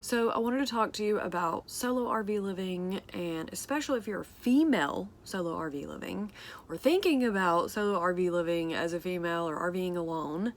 So I wanted to talk to you about solo RV living, and especially if you're a female solo RV living or thinking about solo RV living as a female or RVing alone,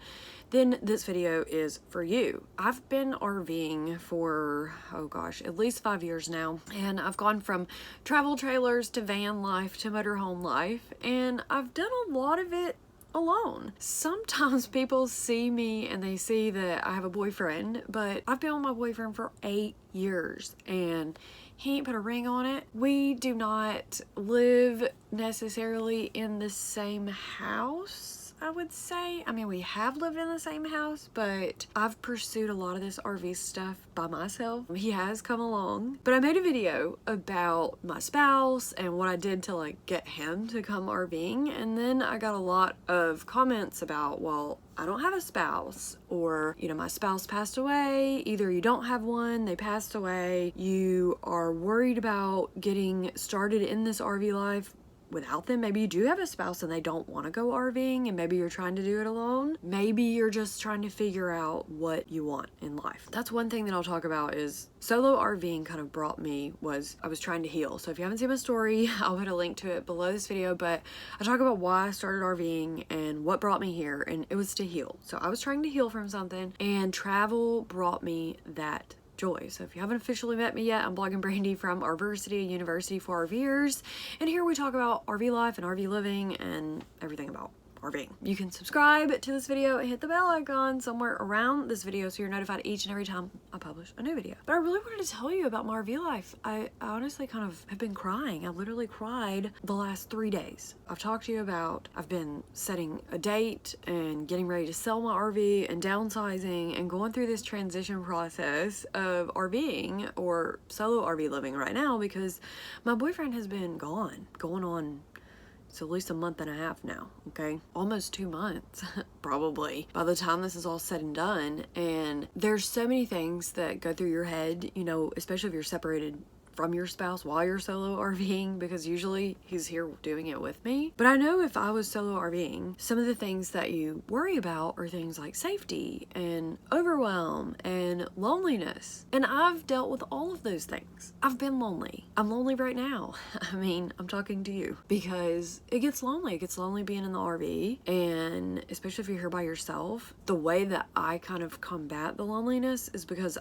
then this video is for you. I've been RVing for, at least 5 years now, and I've gone from travel trailers to van life to motorhome life, and I've done a lot of it alone. Sometimes people see me and they see that I have a boyfriend, but I've been with my boyfriend for 8 years and he ain't put a ring on it. We do not live necessarily in the same house, I would say. I mean, we have lived in the same house, but I've pursued a lot of this RV stuff by myself. He has come along, but I made a video about my spouse and what I did to get him to come RVing, and then I got a lot of comments about, well, I don't have a spouse, or, my spouse passed away. Either you don't have one, they passed away, you are worried about getting started in this RV life without them. Maybe you do have a spouse and they don't want to go RVing, and maybe you're trying to do it alone. Maybe you're just trying to figure out what you want in life. That's one thing that I'll talk about is solo RVing kind of brought me was I was trying to heal. So if you haven't seen my story, I'll put a link to it below this video, but I talk about why I started RVing and what brought me here, and it was to heal. So I was trying to heal from something, and travel brought me that joy. So if you haven't officially met me yet, I'm Blogging Brandy from RVersity, a university for RVers, and here we talk about RV life and RV living and everything about RVing. You can subscribe to this video and hit the bell icon somewhere around this video so you're notified each and every time I publish a new video. But I really wanted to tell you about my RV life. I honestly kind of have been crying. I literally cried the last 3 days. I've talked to you about, I've been setting a date and getting ready to sell my RV and downsizing and going through this transition process of RVing or solo RV living right now because my boyfriend has been going on so at least a month and a half now, okay? Almost 2 months, probably, by the time this is all said and done. And there's so many things that go through your head, especially if you're separated from your spouse while you're solo RVing, because usually he's here doing it with me. But I know if I was solo RVing, some of the things that you worry about are things like safety and overwhelm and loneliness. And I've dealt with all of those things. I've been lonely. I'm lonely right now. I mean, I'm talking to you because it gets lonely. It gets lonely being in the RV, and especially if you're here by yourself. The way that I kind of combat the loneliness is because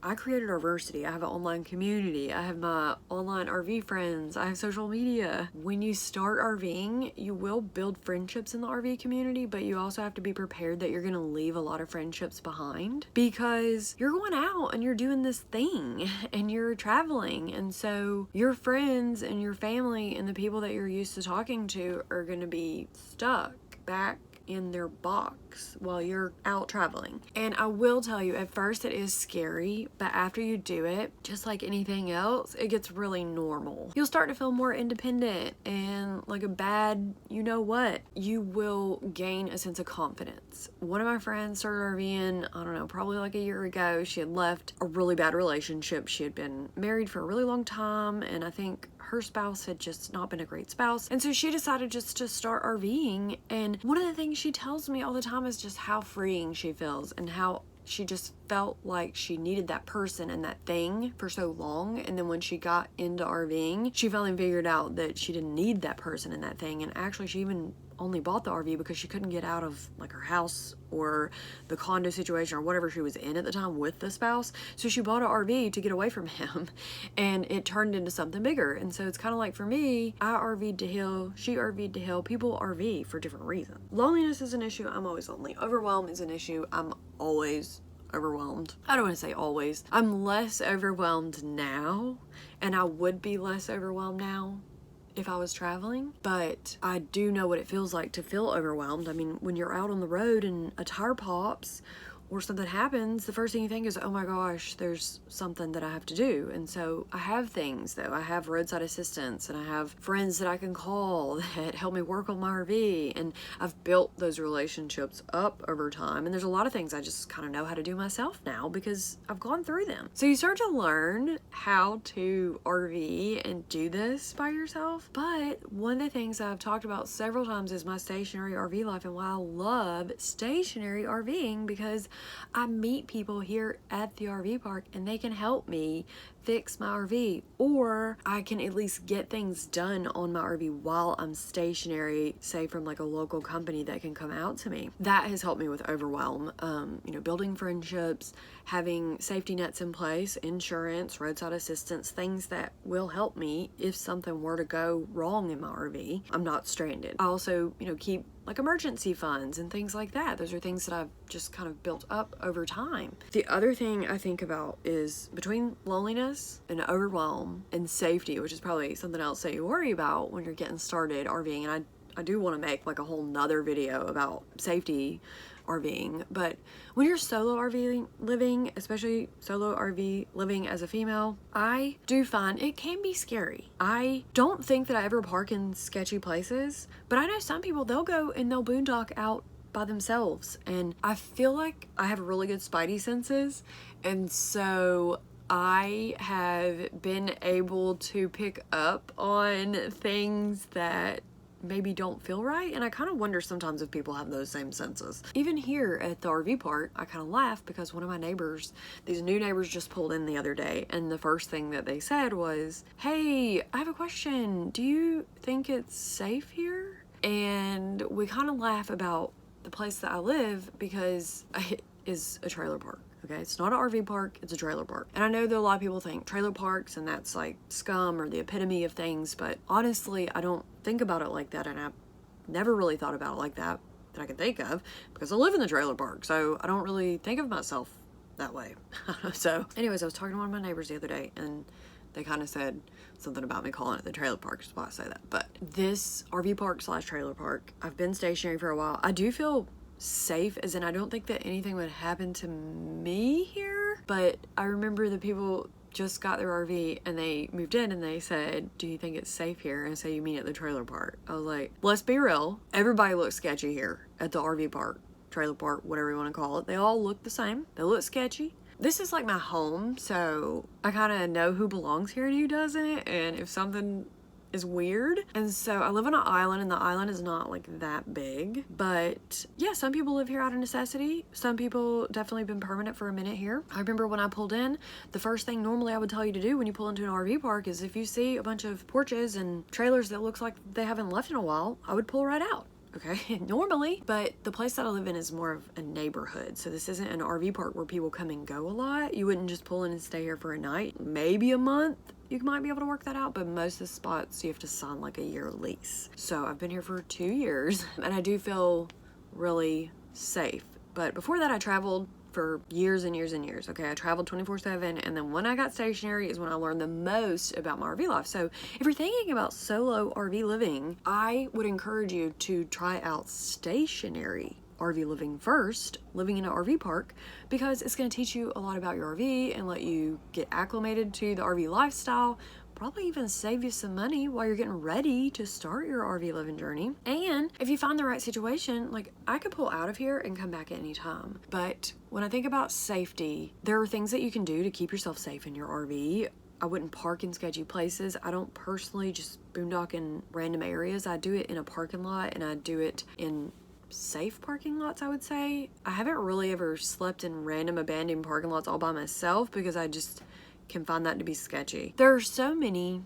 I created RVersity. I have an online community. I have my online RV friends. I have social media. When you start RVing, you will build friendships in the RV community, but you also have to be prepared that you're going to leave a lot of friendships behind because you're going out and you're doing this thing and you're traveling. And so your friends and your family and the people that you're used to talking to are going to be stuck back in their box while you're out traveling. And I will tell you, at first it is scary, but after you do it, just like anything else, it gets really normal. You'll start to feel more independent and like a bad you-know-what. You will gain a sense of confidence. One of my friends started RVing, I don't know, probably like a year ago. She had left a really bad relationship. She had been married for a really long time, and I think her spouse had just not been a great spouse. And so she decided just to start RVing. And one of the things she tells me all the time is just how freeing she feels and how she just felt like she needed that person and that thing for so long. And then when she got into RVing, she finally figured out that she didn't need that person and that thing. And actually, she even only bought the RV because she couldn't get out of her house or the condo situation or whatever she was in at the time with the spouse. So she bought an RV to get away from him, and it turned into something bigger. And so it's kind of like, for me, I RV'd to heal, she RV'd to heal. People RV for different reasons. Loneliness is an issue. I'm always lonely. Overwhelm is an issue. I'm always overwhelmed. I don't want to say always. I'm less overwhelmed now, and I would be less overwhelmed now if I was traveling, but I do know what it feels like to feel overwhelmed. I mean, when you're out on the road and a tire pops or something happens, the first thing you think is, oh my gosh, there's something that I have to do. And so I have things, though. I have roadside assistance, and I have friends that I can call that help me work on my RV, and I've built those relationships up over time. And there's a lot of things I just kind of know how to do myself now because I've gone through them. So you start to learn how to RV and do this by yourself. But one of the things I've talked about several times is my stationary RV life and why I love stationary RVing, because I meet people here at the RV park and they can help me fix my RV, or I can at least get things done on my RV while I'm stationary, say from like a local company that can come out to me. That has helped me with overwhelm. Building friendships, having safety nets in place, insurance, roadside assistance, things that will help me if something were to go wrong in my RV. I'm not stranded. I also, keep like emergency funds and things like that. Those are things that I've just kind of built up over time. The other thing I think about is between loneliness and overwhelm and safety, which is probably something else that you worry about when you're getting started RVing. And I do want to make like a whole nother video about safety RVing, but when you're solo RV living, especially solo RV living as a female, I do find it can be scary. I don't think that I ever park in sketchy places, but I know some people, they'll go and they'll boondock out by themselves, and I feel like I have really good spidey senses, and so I have been able to pick up on things that maybe don't feel right, and I kind of wonder sometimes if people have those same senses. Even here at the RV park, I kind of laugh because one of my neighbors, these new neighbors just pulled in the other day, and the first thing that they said was, "Hey, I have a question. Do you think it's safe here?" And we kind of laugh about the place that I live because it is a trailer park. Okay, it's not an RV park, it's a trailer park. And I know that a lot of people think trailer parks and that's like scum or the epitome of things, but honestly, I don't think about it like that, and I've never really thought about it like that I can think of, because I live in the trailer park, so I don't really think of myself that way. So anyways, I was talking to one of my neighbors the other day, and they kind of said something about me calling it the trailer park, is why I say that. But this RV park / trailer park, I've been stationary for a while. I do feel safe, as in I don't think that anything would happen to me here, but I remember the people just got their RV and they moved in and they said, "Do you think it's safe here?" And I said, "You mean at the trailer park?" I was like, let's be real, everybody looks sketchy here at the RV park, trailer park, whatever you want to call it. They all look the same. They look sketchy. This is like my home, so I kind of know who belongs here and who doesn't, and if something is weird. And so I live on an island, and the island is not like that big, but yeah, some people live here out of necessity. Some people definitely been permanent for a minute here. I remember when I pulled in, the first thing normally I would tell you to do when you pull into an RV park is if you see a bunch of porches and trailers that looks like they haven't left in a while, I would pull right out. Okay, normally, but the place that I live in is more of a neighborhood, so this isn't an RV park where people come and go a lot. You wouldn't just pull in and stay here for a night, maybe a month. You might be able to work that out, but most of the spots you have to sign like a year lease. So I've been here for 2 years, and I do feel really safe. But before that, I traveled for years and years and years. Okay, I traveled 24/7, and then when I got stationary is when I learned the most about my RV life. So if you're thinking about solo RV living, I would encourage you to try out stationary RV living first, living in an RV park, because it's going to teach you a lot about your RV and let you get acclimated to the RV lifestyle, probably even save you some money while you're getting ready to start your RV living journey. And if you find the right situation, like I could pull out of here and come back at any time. But when I think about safety, there are things that you can do to keep yourself safe in your RV. I wouldn't park in sketchy places. I don't personally just boondock in random areas. I do it in a parking lot, and I do it in safe parking lots, I would say. I haven't really ever slept in random abandoned parking lots all by myself because I just can find that to be sketchy. There are so many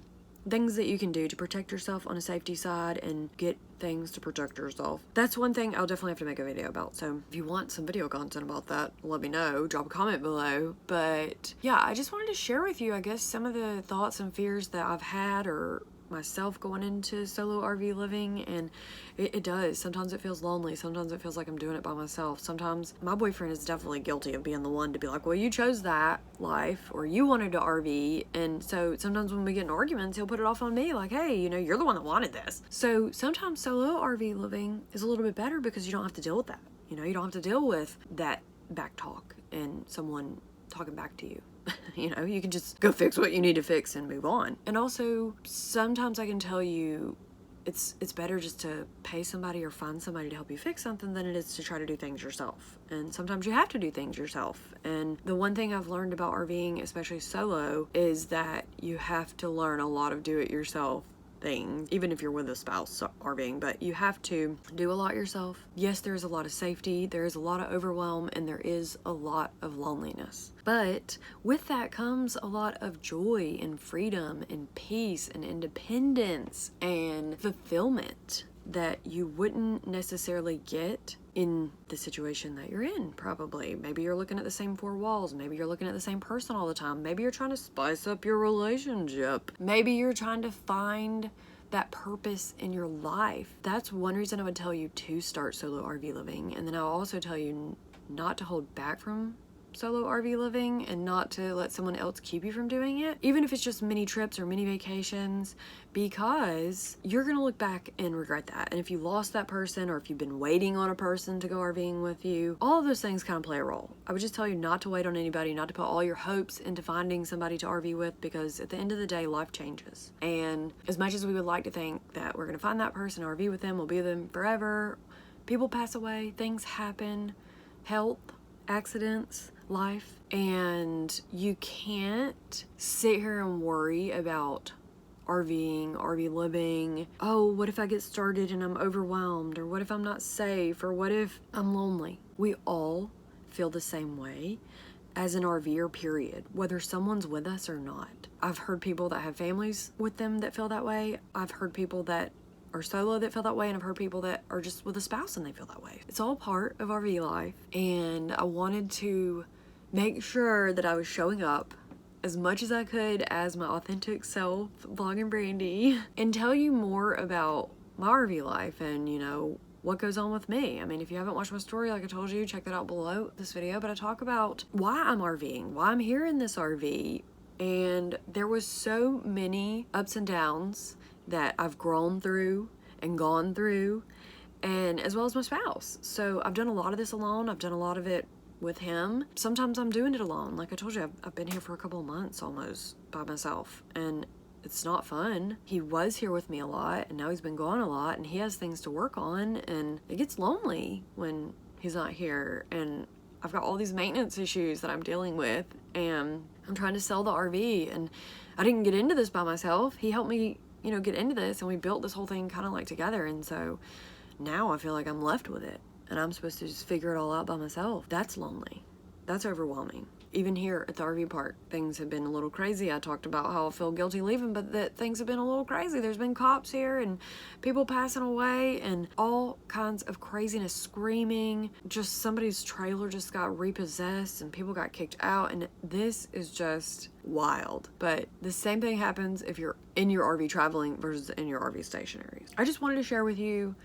things that you can do to protect yourself on a safety side and get things to protect yourself. That's one thing I'll definitely have to make a video about. So if you want some video content about that, let me know. Drop a comment below. But yeah, I just wanted to share with you, I guess, some of the thoughts and fears that I've had or myself going into solo RV living, and it does. Sometimes it feels lonely. Sometimes it feels like I'm doing it by myself. Sometimes my boyfriend is definitely guilty of being the one to be like, well, you chose that life, or you wanted to RV, and so sometimes when we get in arguments, he'll put it off on me, like, hey, you're the one that wanted this. So sometimes solo RV living is a little bit better because you don't have to deal with that. You don't have to deal with that back talk and someone talking back to you. You can just go fix what you need to fix and move on. And also, sometimes I can tell you it's better just to pay somebody or find somebody to help you fix something than it is to try to do things yourself. And sometimes you have to do things yourself. And the one thing I've learned about RVing, especially solo, is that you have to learn a lot of do-it-yourself thing, even if you're with a spouse RVing, but you have to do a lot yourself. Yes, there's a lot of safety, there is a lot of overwhelm, and there is a lot of loneliness. But with that comes a lot of joy and freedom and peace and independence and fulfillment that you wouldn't necessarily get in the situation that you're in, probably. Maybe you're looking at the same four walls. Maybe you're looking at the same person all the time. Maybe you're trying to spice up your relationship. Maybe you're trying to find that purpose in your life. That's one reason I would tell you to start solo RV living. And then I'll also tell you not to hold back from solo RV living and not to let someone else keep you from doing it, even if it's just mini trips or mini vacations, because you're gonna look back and regret that. And if you lost that person, or if you've been waiting on a person to go RVing with you, all of those things kind of play a role. I would just tell you not to wait on anybody, not to put all your hopes into finding somebody to RV with, because at the end of the day, life changes. And as much as we would like to think that we're gonna find that person, RV with them, we'll be with them forever, people pass away, things happen, health, accidents, life, and you can't sit here and worry about RV living. Oh, what if I get started and I'm overwhelmed? Or what if I'm not safe? Or what if I'm lonely? We all feel the same way as an RVer, period, whether someone's with us or not. I've heard people that have families with them that feel that way. I've heard people that are solo that feel that way, and I've heard people that are just with a spouse and they feel that way. It's all part of RV life, and I wanted to make sure that I was showing up as much as I could as my authentic self, Vlogging Brandy, and tell you more about my RV life and, you know, what goes on with me. I mean, if you haven't watched my story, like I told you, check that out below this video, but I talk about why I'm RVing, why I'm here in this RV, and there was so many ups and downs that I've grown through and gone through, and as well as my spouse. So I've done a lot of this alone. I've done a lot of it with him. Sometimes I'm doing it alone. Like I told you, I've been here for a couple of months almost by myself, and it's not fun. He was here with me a lot, and now he's been gone a lot, and he has things to work on, and it gets lonely when he's not here, and I've got all these maintenance issues that I'm dealing with, and I'm trying to sell the RV, and I didn't get into this by myself. He helped me, you know, get into this, and we built this whole thing kind of like together, and so now I feel like I'm left with it. And I'm supposed to just figure it all out by myself. That's lonely. That's overwhelming. Even here at the RV park, things have been a little crazy. I talked about how I feel guilty leaving, but that things have been a little crazy. There's been cops here and people passing away and all kinds of craziness, screaming. Just somebody's trailer just got repossessed and people got kicked out, and this is just wild. But the same thing happens if you're in your RV traveling versus in your RV stationary. I just wanted to share with you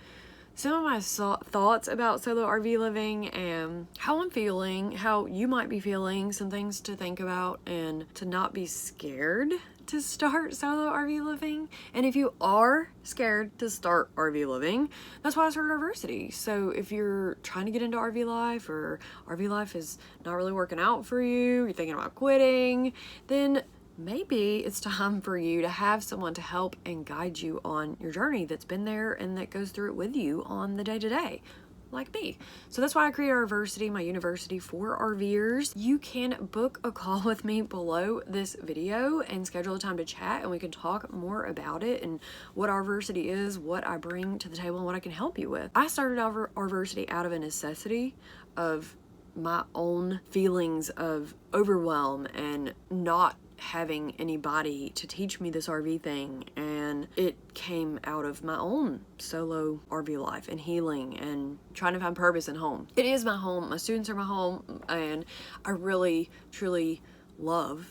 some of my thoughts about solo RV living and how I'm feeling, how you might be feeling, some things to think about, and to not be scared to start solo RV living. And if you are scared to start RV living, that's why I started RVersity. So if you're trying to get into RV life, or RV life is not really working out for you, you're thinking about quitting, then maybe it's time for you to have someone to help and guide you on your journey that's been there and that goes through it with you on the day-to-day, like me. So that's why I created RVersity, my university for RVers. You can book a call with me below this video and schedule a time to chat, and we can talk more about it and what RVersity is, what I bring to the table, and what I can help you with. I started RVersity out of a necessity of my own feelings of overwhelm and not having anybody to teach me this RV thing, and it came out of my own solo RV life and healing and trying to find purpose in home. It is my home, my students are my home, and I really truly love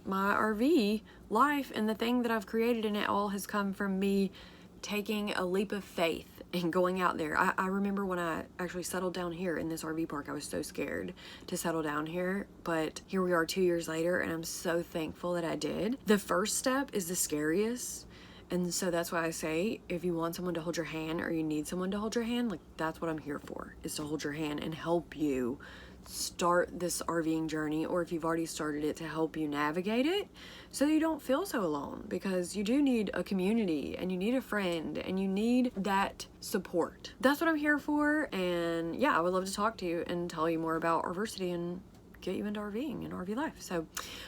my RV life, and the thing that I've created in it all has come from me taking a leap of faith and going out there. I remember when I actually settled down here in this RV park, I was so scared to settle down here, but here we are 2 years later, and I'm so thankful that I did. The first step is the scariest, and so that's why I say, if you want someone to hold your hand, or you need someone to hold your hand, like, that's what I'm here for, is to hold your hand and help you start this RVing journey, or if you've already started it, to help you navigate it so you don't feel so alone, because you do need a community, and you need a friend, and you need that support. That's what I'm here for, and yeah, I would love to talk to you and tell you more about RVersity and get you into RVing and RV life. So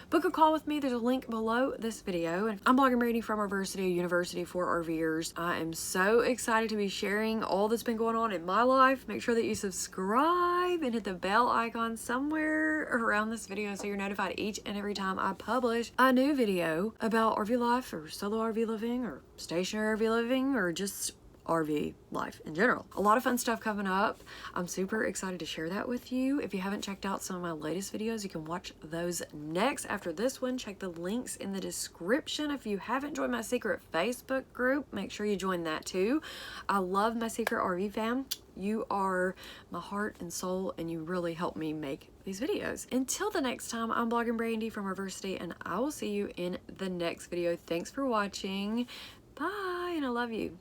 book a call with me. There's a link below this video. And I'm blogging Brandy from RVersity, a university for RVers. I am so excited to be sharing all that's been going on in my life. Make sure that you subscribe and hit the bell icon somewhere around this video so you're notified each and every time I publish a new video about RV life or solo RV living or stationary RV living or just RV life in general. A lot of fun stuff coming up. I'm super excited to share that with you. If you haven't checked out some of my latest videos, you can watch those next after this one. Check the links in the description. If you haven't joined my secret Facebook group, make sure you join that too. I love my secret RV fam. You are my heart and soul, and you really help me make these videos. Until the next time, I'm blogging Brandy from RVersity, and I will see you in the next video. Thanks for watching. Bye, and I love you.